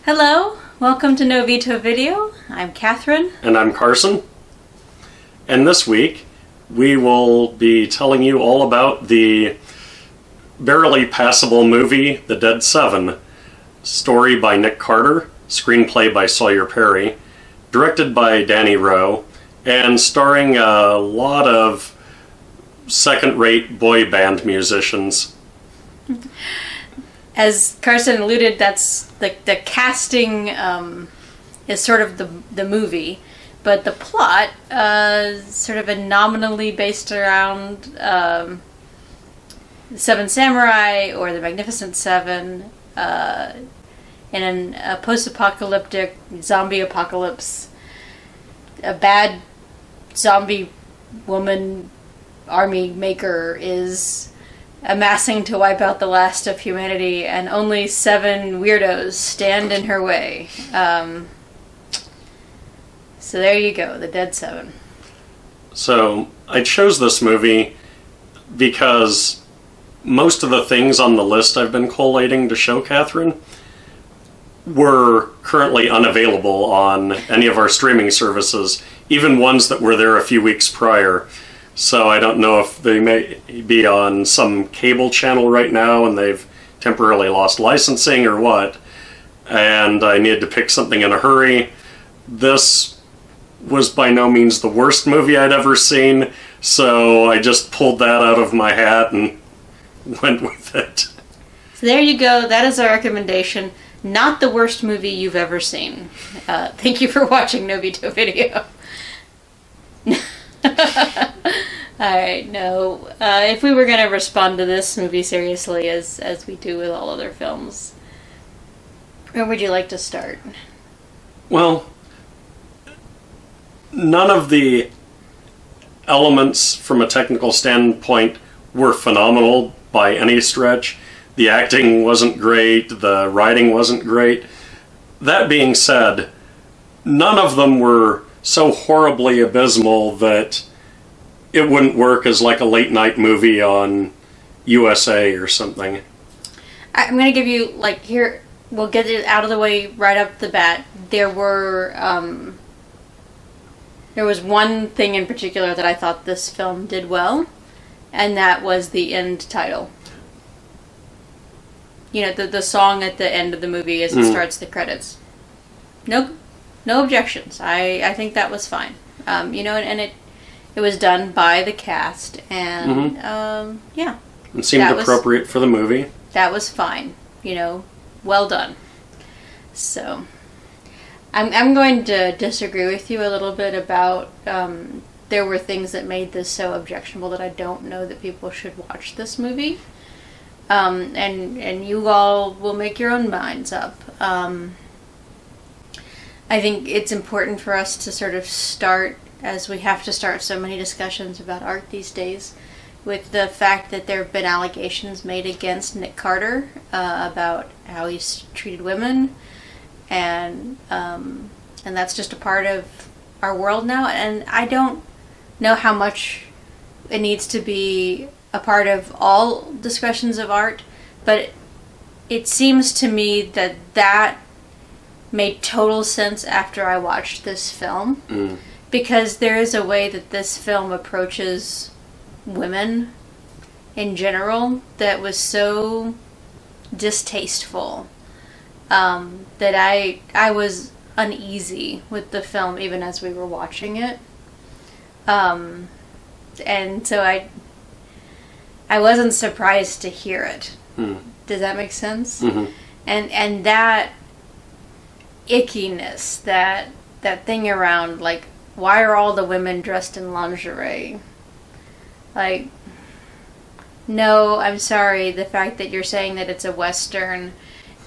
Hello, welcome to No Veto Video. I'm Katherine. And I'm Carson. And this week, we will be telling you all about the barely passable movie, The Dead Seven. Story by Nick Carter, screenplay by Sawyer Perry, directed by Danny Rowe, and starring a lot of second-rate boy band musicians. As Carson alluded, that's the casting is sort of the movie, but the plot sort of a nominally based around the Seven Samurai or the Magnificent Seven in a post-apocalyptic zombie apocalypse. A bad zombie woman army maker is amassing to wipe out the last of humanity, and only 7 weirdos stand in her way. So there you go, The Dead Seven. So I chose this movie because most of the things on the list I've been collating to show Katherine were currently unavailable on any of our streaming services, even ones that were there a few weeks prior. So I don't know if they may be on some cable channel right now and they've temporarily lost licensing or what. And I needed to pick something in a hurry. This was by no means the worst movie I'd ever seen, so I just pulled that out of my hat and went with it. So there you go. That is our recommendation. Not the worst movie you've ever seen. Thank you for watching No Veto Video. Alright, no. If we were going to respond to this movie seriously, as we do with all other films, where would you like to start? Well, none of the elements from a technical standpoint were phenomenal by any stretch. The acting wasn't great, the writing wasn't great. That being said, none of them were so horribly abysmal that it wouldn't work as like a late night movie on USA or something. I'm going to give you, here, we'll get it out of the way right up the bat. There was one thing in particular that I thought this film did well, and that was the end title. You know, the song at the end of the movie as it starts the credits. No objections. I think that was fine. And it was done by the cast, and yeah. It seemed appropriate for the movie. That was fine. Well done. So, I'm going to disagree with you a little bit about there were things that made this so objectionable that I don't know that people should watch this movie. And you all will make your own minds up. I think it's important for us to sort of start, as we have to start so many discussions about art these days, with the fact that there have been allegations made against Nick Carter about how he's treated women, and that's just a part of our world now. And I don't know how much it needs to be a part of all discussions of art, but it seems to me that made total sense after I watched this film, because there is a way that this film approaches women in general that was so distasteful that I was uneasy with the film even as we were watching it, and so I wasn't surprised to hear it. Does that make sense? Mm-hmm. And that ickiness, that thing around, why are all the women dressed in lingerie? No, I'm sorry, the fact that you're saying that it's a Western,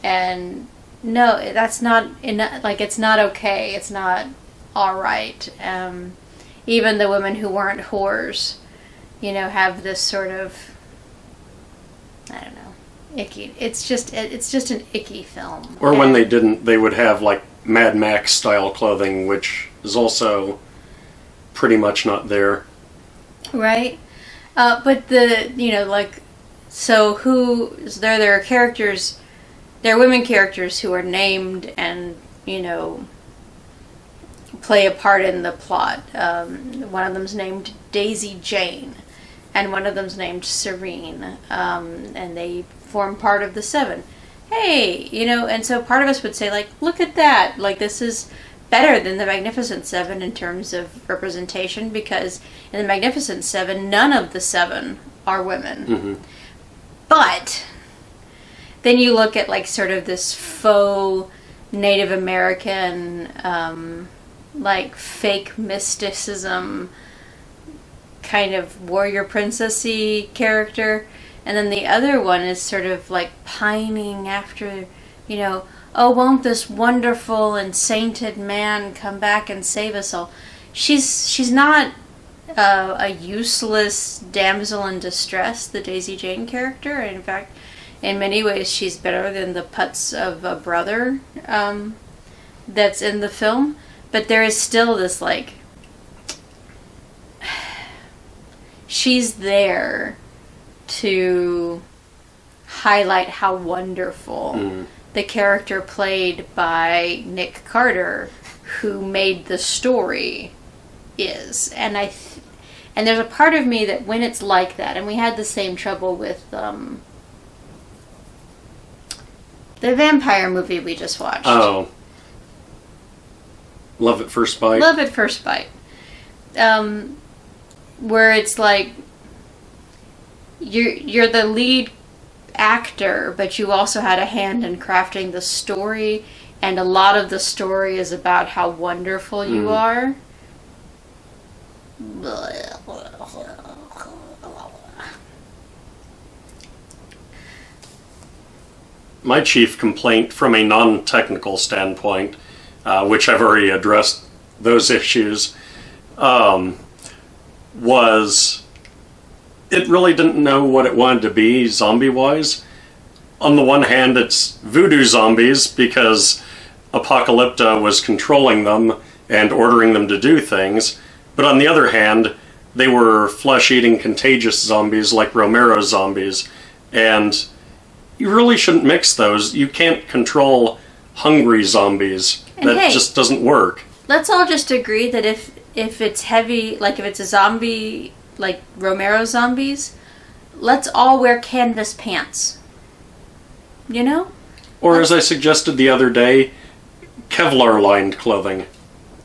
and no, that's not, it's not okay, it's not alright. Even the women who weren't whores, have this sort of, I don't know, icky. It's just an icky film. Or when they didn't, they would have Mad Max style clothing, which is also pretty much not there. Right? But so there are characters there are women characters who are named and, play a part in the plot. One of them's named Daisy Jane, and one of them's named Serene, and they form part of the Seven. Hey, and so part of us would say, like, look at that, like, this is better than the Magnificent Seven in terms of representation, because in the Magnificent Seven, none of the seven are women. Mm-hmm. But then you look at, like, sort of this faux Native American, like, fake mysticism kind of warrior princessy character, and then the other one is sort of like pining after, oh, won't this wonderful and sainted man come back and save us all? She's not a useless damsel in distress, the Daisy Jane character. In fact, in many ways, she's better than the putz of a brother that's in the film. But there is still this, like, she's there to highlight how wonderful the character played by Nick Carter, who made the story, is. And and there's a part of me that when it's like that, and we had the same trouble with the vampire movie we just watched. Oh. Love at First Bite? Love at First Bite. Where it's like, you're the lead actor, but you also had a hand in crafting the story, and a lot of the story is about how wonderful you are. My chief complaint from a non-technical standpoint, which I've already addressed those issues, was it really didn't know what it wanted to be zombie-wise. On the one hand, it's voodoo zombies because Apocalypta was controlling them and ordering them to do things, but on the other hand, they were flesh-eating contagious zombies like Romero zombies, and you really shouldn't mix those. You can't control hungry zombies. And that just doesn't work. Let's all just agree that if it's heavy, like if it's a zombie, like Romero zombies, let's all wear canvas pants. Or as I suggested the other day, Kevlar-lined clothing.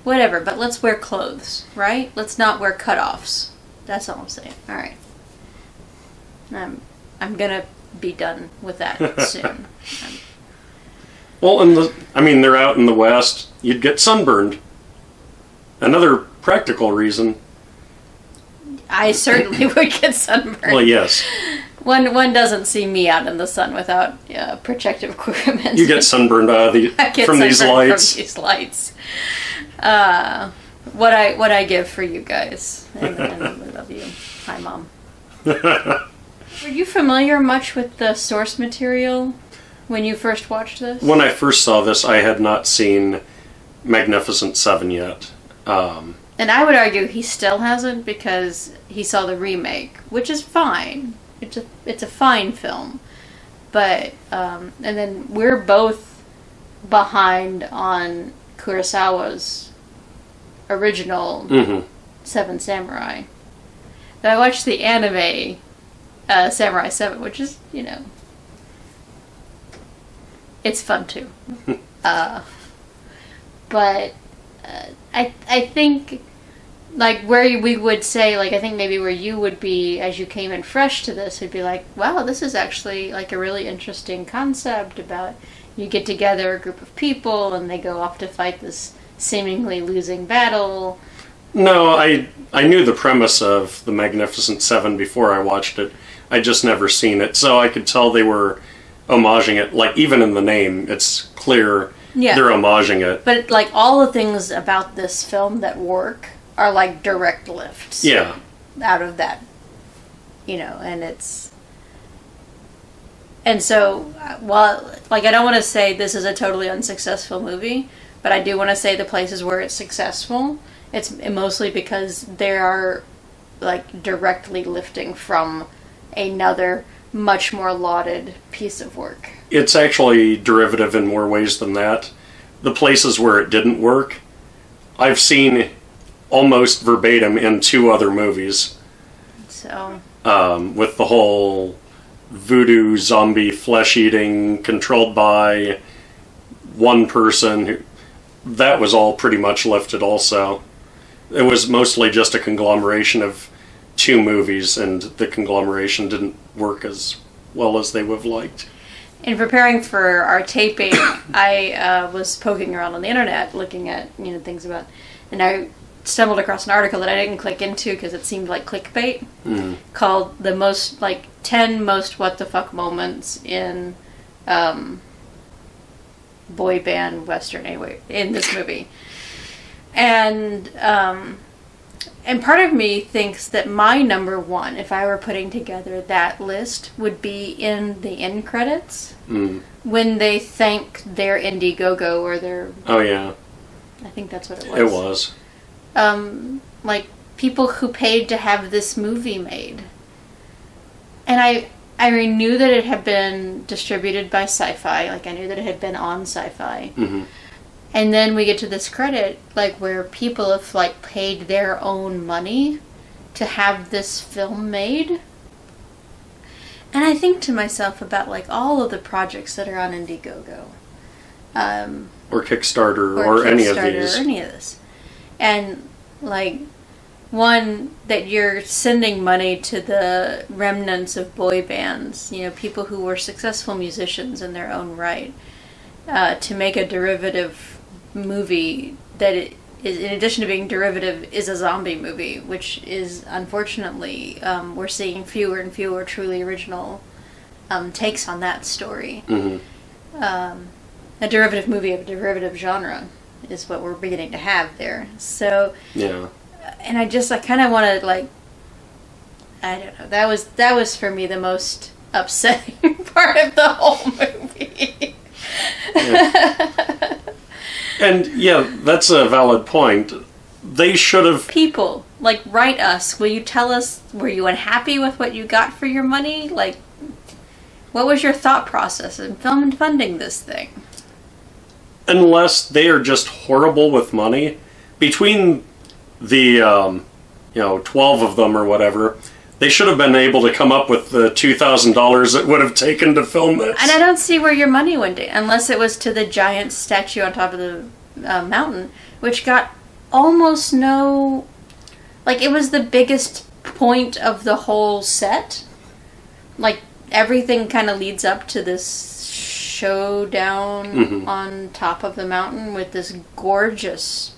Whatever, but let's wear clothes, right? Let's not wear cutoffs. That's all I'm saying. All right. I'm gonna be done with that soon. Well, they're out in the West. You'd get sunburned. Another practical reason. I certainly would get sunburned. Well, yes. One doesn't see me out in the sun without protective equipment. You get sunburned from these lights. From these lights. What I give for you guys, and I love you. Hi, Mom. Were you familiar much with the source material when you first watched this? When I first saw this, I had not seen Magnificent Seven yet. And I would argue he still hasn't, because he saw the remake, which is fine. It's a fine film. But, and then we're both behind on Kurosawa's original Seven Samurai. But I watched the anime Samurai 7, which is, it's fun too. But I think, like, where we would say, like, I think maybe where you would be as you came in fresh to this would be like, wow, this is actually like a really interesting concept about you get together a group of people and they go off to fight this seemingly losing battle. No, I knew the premise of the Magnificent Seven before I watched it. I just never seen it, so I could tell they were homaging it. Like, even in the name, it's clear they're homaging it. But, like, all the things about this film that work are, like, direct lifts. Yeah. Out of that, and it's... And so, while, like, I don't want to say this is a totally unsuccessful movie, but I do want to say the places where it's successful, it's mostly because they are, like, directly lifting from another much more lauded piece of work. It's actually derivative in more ways than that. The places where it didn't work, I've seen almost verbatim in 2 other movies. So, with the whole voodoo zombie flesh-eating controlled by one person, that was all pretty much lifted also. It was mostly just a conglomeration of 2 movies, and the conglomeration didn't work as well as they would have liked. in preparing for our taping, I was poking around on the internet looking at things about, and I stumbled across an article that I didn't click into because it seemed like clickbait, called the 10 most what the fuck moments in boy band western anyway in this movie, and part of me thinks that my number one, if I were putting together that list, would be in the end credits when they thank their Indiegogo or their... Oh, yeah. I think that's what it was. It was. Like, people who paid to have this movie made. And I knew that it had been distributed by Sci-Fi. Like, I knew that it had been on Sci-Fi. Mm-hmm. And then we get to this credit, like, where people have, like, paid their own money to have this film made. And I think to myself about, like, all of the projects that are on Indiegogo. Or Kickstarter, or any of these. Or any of this. And, like, one, that you're sending money to the remnants of boy bands, people who were successful musicians in their own right, to make a derivative movie that is, in addition to being derivative, is a zombie movie, which is, unfortunately, we're seeing fewer and fewer truly original takes on that story. Mm-hmm. A derivative movie of a derivative genre is what we're beginning to have there. So, yeah. And I kind of want to, like, I don't know, that was for me the most upsetting part of the whole movie. Yeah. And, yeah, that's a valid point. They should have... People, like, write us. Will you tell us, were you unhappy with what you got for your money? Like, what was your thought process in funding this thing? Unless they are just horrible with money, between the, 12 of them or whatever, they should have been able to come up with the $2,000 it would have taken to film this. And I don't see where your money went, unless it was to the giant statue on top of the mountain, which got almost no... Like, it was the biggest point of the whole set. Like, everything kind of leads up to this showdown on top of the mountain with this gorgeous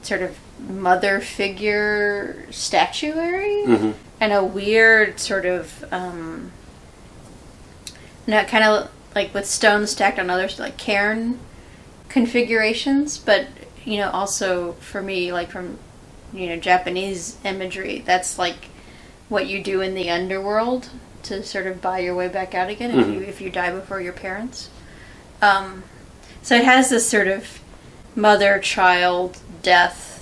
sort of mother figure statuary and a weird sort of kind of like with stones stacked on others, like cairn configurations, but also for me, like from Japanese imagery, that's like what you do in the underworld to sort of buy your way back out again if you die before your parents. So it has this sort of mother-child death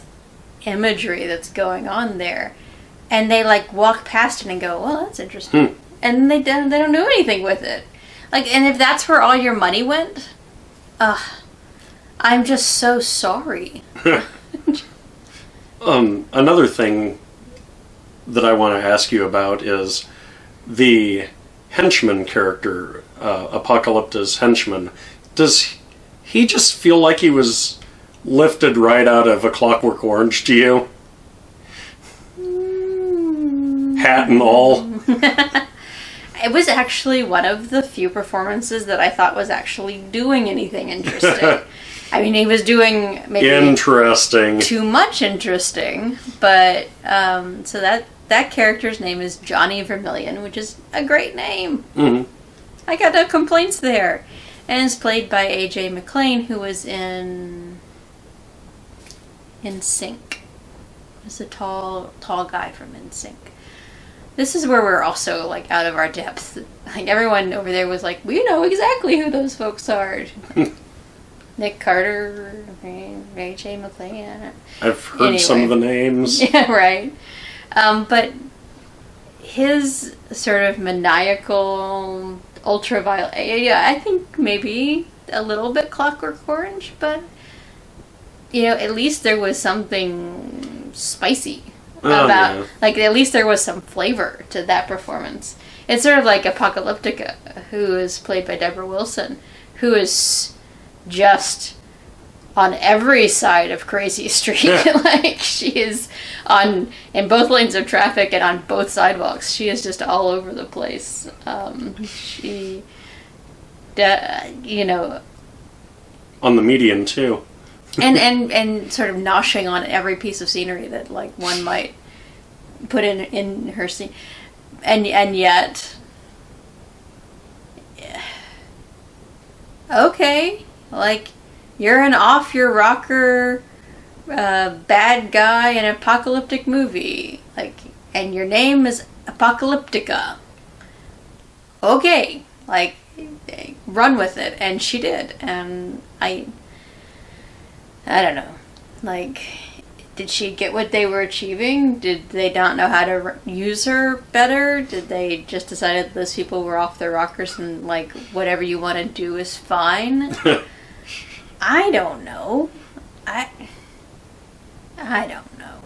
imagery that's going on there, and they like walk past it and go, well, that's interesting, and they don't do anything with it. Like, and if that's where all your money went, I'm just so sorry. Another thing that I want to ask you about is the henchman character, Apocalypta's henchman. Does he just feel like he was lifted right out of A Clockwork Orange to you? Hat and all. It was actually one of the few performances that I thought was actually doing anything interesting. I mean, he was doing maybe interesting, too much interesting, but so that character's name is Johnny Vermillion, which is a great name. Mm-hmm. I got no complaints there, and it's played by A.J. McClain, who was in Sync. He's a tall guy from NSYNC. This is where we're also like out of our depth. Like everyone over there was like, we know exactly who those folks are. Nick Carter, A.J. McClain. I've heard some of the names. Yeah, right. But his sort of maniacal, ultraviolet, yeah, I think maybe a little bit Clockwork Orange, but, at least there was something spicy about, yeah. like, at least there was some flavor to that performance. It's sort of like Apocalyptica, who is played by Deborah Wilson, who is just on every side of Crazy Street. Like, she is in both lanes of traffic and on both sidewalks. She is just all over the place. On the median too. and sort of noshing on every piece of scenery that, like, one might put in her scene. And yet, okay, like, you're an off-your-rocker bad guy in an apocalyptic movie, like, and your name is Apocalyptica. Okay, like, run with it, and she did, and I don't know, like, did she get what they were achieving? Did they not know how to use her better? Did they just decide that those people were off their rockers and, like, whatever you want to do is fine? I don't know. I don't know.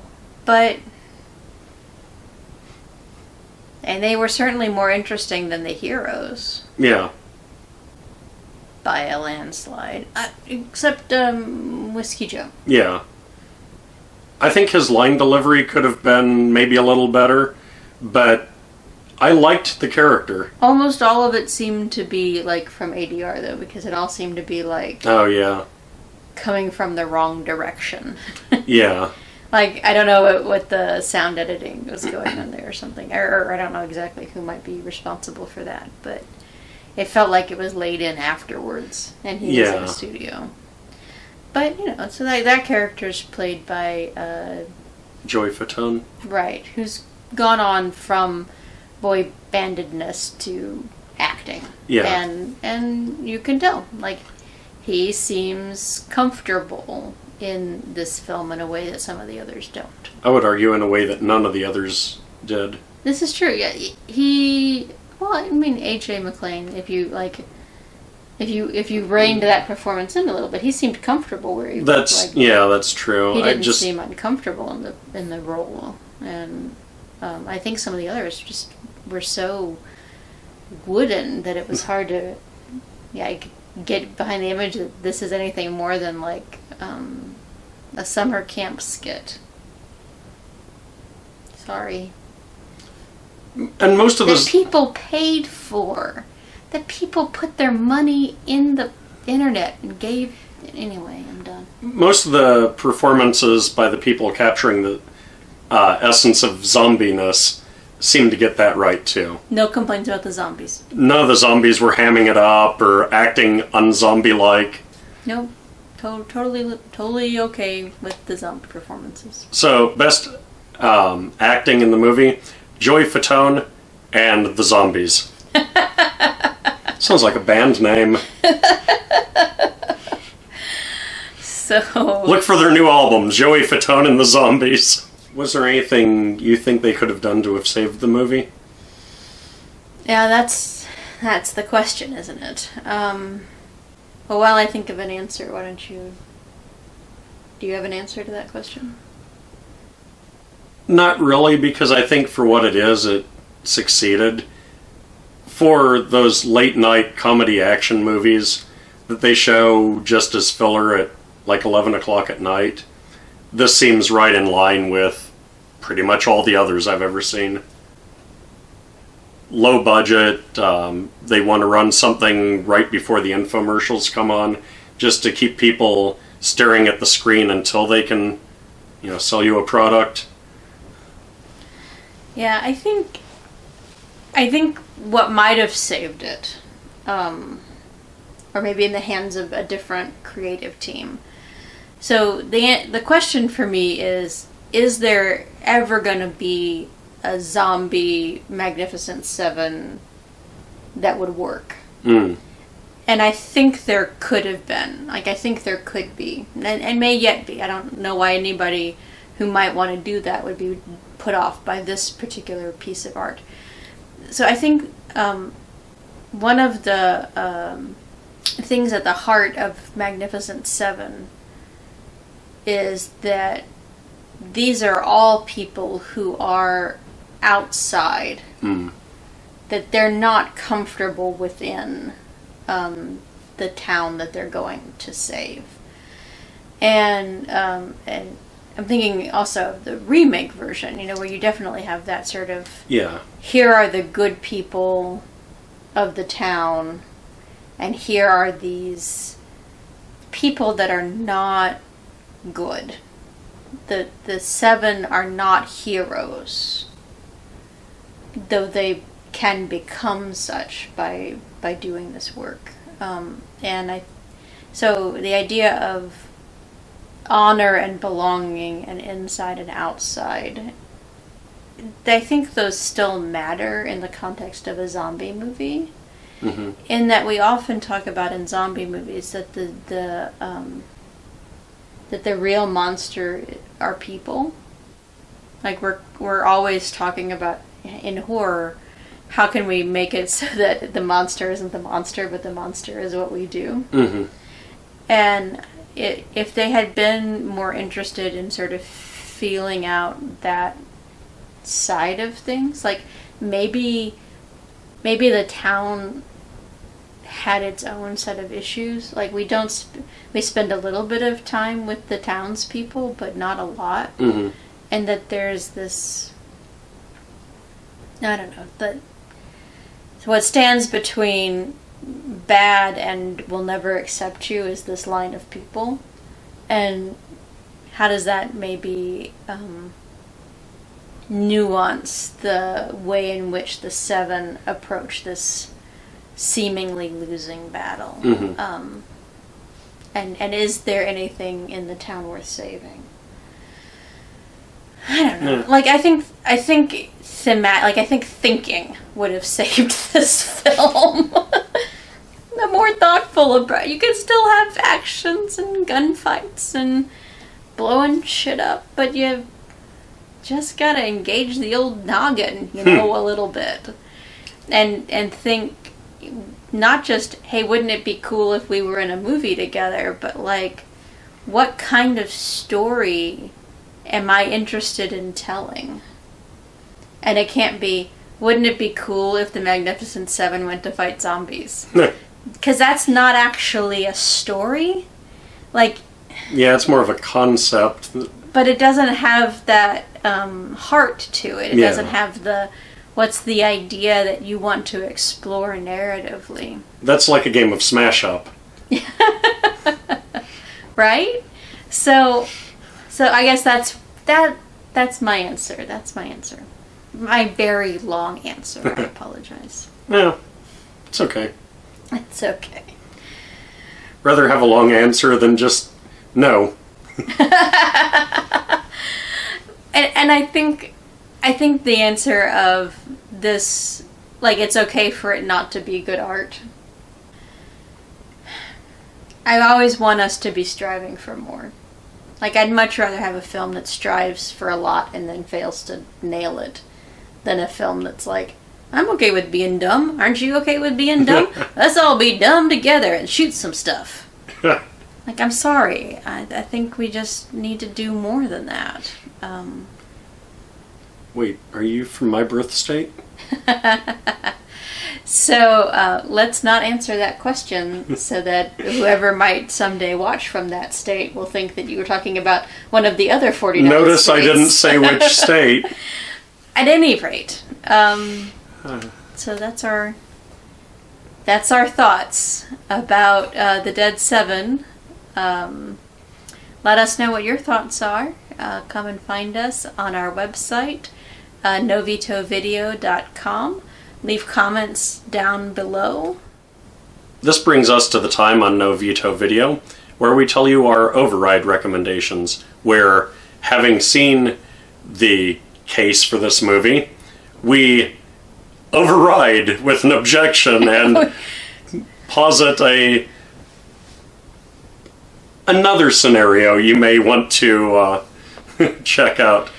But, and they were certainly more interesting than the heroes. Yeah. By a landslide. Except Whiskey Joe. Yeah. I think his line delivery could have been maybe a little better, but I liked the character. Almost all of it seemed to be, like, from ADR, though, because it all seemed to be, like... Oh, yeah. Coming from the wrong direction. Yeah. Like, I don't know what the sound editing was going on there or something. Or I don't know exactly who might be responsible for that, but it felt like it was laid in afterwards, and he was in a studio. But, so that character's played by... Joey Fatone. Right, who's gone on from boy bandedness to acting. Yeah. And you can tell, like, he seems comfortable in this film in a way that some of the others don't. I would argue in a way that none of the others did. This is true, yeah. A.J. McClain, if you reined that performance in a little bit, he seemed comfortable where he was. That's true. He didn't seem uncomfortable in the role, and I think some of the others just were so wooden that it was hard to, get behind the image that this is anything more than, like, a summer camp skit. Sorry. And most of those people paid for. That people put their money in the internet and gave... Anyway, I'm done. Most of the performances by the people capturing the essence of zombiness seem to get that right, too. No complaints about the zombies. None of the zombies were hamming it up or acting unzombie-like. Nope. Totally okay with the zombie performances. So, best acting in the movie, Joey Fatone and the Zombies. Sounds like a band name. So... Look for their new album, Joey Fatone and the Zombies. Was there anything you think they could have done to have saved the movie? Yeah, that's the question, isn't it? Well, while I think of an answer, why don't you... Do you have an answer to that question? Not really, because I think for what it is, it succeeded. For those late-night comedy action movies that they show just as filler at like 11 o'clock at night, this seems right in line with pretty much all the others I've ever seen. Low budget, they want to run something right before the infomercials come on, just to keep people staring at the screen until they can, sell you a product. Yeah, I think what might have saved it, or maybe in the hands of a different creative team. So the question for me is there ever going to be a zombie Magnificent Seven that would work? Mm. And I think there could have been. Like, I think there could be. And may yet be. I don't know why anybody who might want to do that would be put off by this particular piece of art. so I think one of the things at the heart of Magnificent Seven is that these are all people who are outside, that they're not comfortable within the town that they're going to save. And I'm thinking also of the remake version, where you definitely have that sort of, here are the good people of the town, and here are these people that are not good. The seven are not heroes, though they can become such by doing this work. So the idea of honor and belonging and inside and outside, I think those still matter in the context of a zombie movie. Mm-hmm. In that we often talk about in zombie movies that the real monster are people. Like we're always talking about in horror, how can we make it so that the monster isn't the monster, but the monster is what we do? Mm-hmm. And if they had been more interested in sort of feeling out that side of things, like maybe the town had its own set of issues. Like we spend a little bit of time with the townspeople, but not a lot. Mm-hmm. And that there's this, I don't know, that what stands between bad and will never accept you is this line of people. And how does that maybe nuance the way in which the seven approach this seemingly losing battle? Mm-hmm. And is there anything in the town worth saving? I don't know. Yeah. Like I think thinking would have saved this film. The more thoughtful about, you can still have actions and gunfights and blowing shit up, but you just gotta engage the old noggin, a little bit, and think not just, hey, wouldn't it be cool if we were in a movie together, but like, what kind of story am I interested in telling? And it can't be, wouldn't it be cool if the Magnificent Seven went to fight zombies? Because that's not actually a story. Like, yeah, it's more of a concept. But it doesn't have that heart to it. It doesn't have what's the idea that you want to explore narratively. That's like a game of Smash Up. Right? So I guess that's my answer. That's my answer. My very long answer. I apologize. Yeah, it's okay. It's okay. Rather have a long answer than just no. And I think the answer of this, like, it's okay for it not to be good art. I always want us to be striving for more. Like, I'd much rather have a film that strives for a lot and then fails to nail it than a film that's like, I'm okay with being dumb. Aren't you okay with being dumb? Let's all be dumb together and shoot some stuff. Like, I'm sorry. I think we just need to do more than that. Wait, are you from my birth state? So, let's not answer that question so that whoever might someday watch from that state will think that you were talking about one of the other 49 Notice states. I didn't say which state. At any rate, so that's our thoughts about the Dead Seven. Let us know what your thoughts are. Come and find us on our website, novetovideo.com. Leave comments down below. This brings us to the time on No Veto Video, where we tell you our override recommendations, where, having seen the case for this movie, we override with an objection and posit another scenario you may want to check out.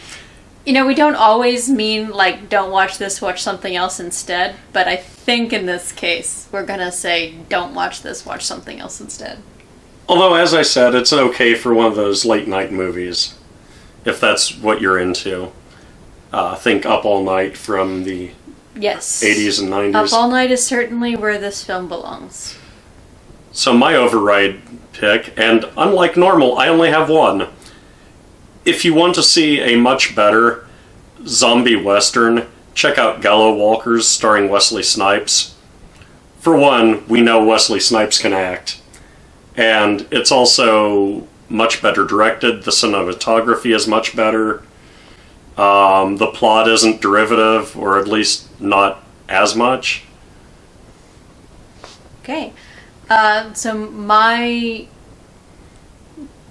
We don't always mean, like, don't watch this, watch something else instead. But I think in this case, we're going to say, don't watch this, watch something else instead. Although, as I said, it's okay for one of those late night movies, if that's what you're into. Think Up All Night from the Yes. 80s and 90s. Up All Night is certainly where this film belongs. So my override pick, and unlike normal, I only have one. If you want to see a much better zombie western, check out Gallows Walkers starring Wesley Snipes. For one, we know Wesley Snipes can act. And it's also much better directed. The cinematography is much better. The plot isn't derivative, or at least not as much. Okay. So my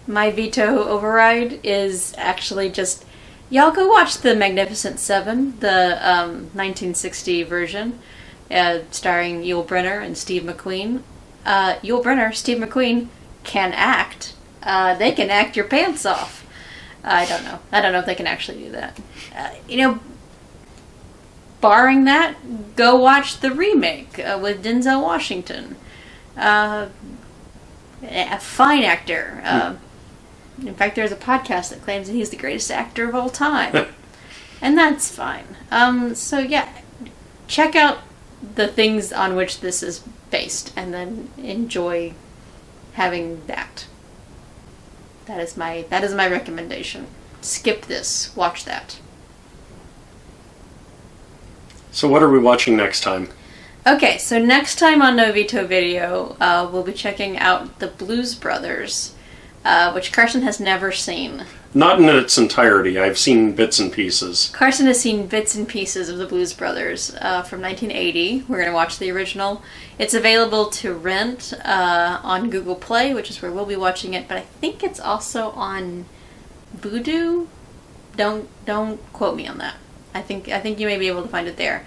veto override is actually just, y'all go watch The Magnificent Seven, the 1960 version, starring Yul Brynner and Steve McQueen. Yul Brynner, Steve McQueen can act. They can act your pants off. I don't know. I don't know if they can actually do that. Barring that, go watch the remake with Denzel Washington. A fine actor. In fact, there's a podcast that claims that he's the greatest actor of all time. And that's fine. So yeah, check out the things on which this is based, and then enjoy having that. That is my recommendation. Skip this. Watch that. So what are we watching next time? Okay, so next time on No Veto Video, we'll be checking out The Blues Brothers, which Carson has never seen. Not in its entirety. I've seen bits and pieces. Carson has seen bits and pieces of The Blues Brothers from 1980. We're going to watch the original. It's available to rent on Google Play, which is where we'll be watching it, but I think it's also on Vudu. Don't quote me on that. I think you may be able to find it there.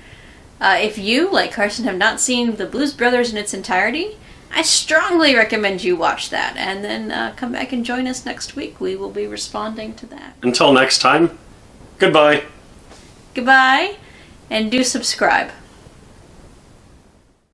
If you, like Carson, have not seen The Blues Brothers in its entirety, I strongly recommend you watch that, and then come back and join us next week. We will be responding to that. Until next time, goodbye. Goodbye, and do subscribe.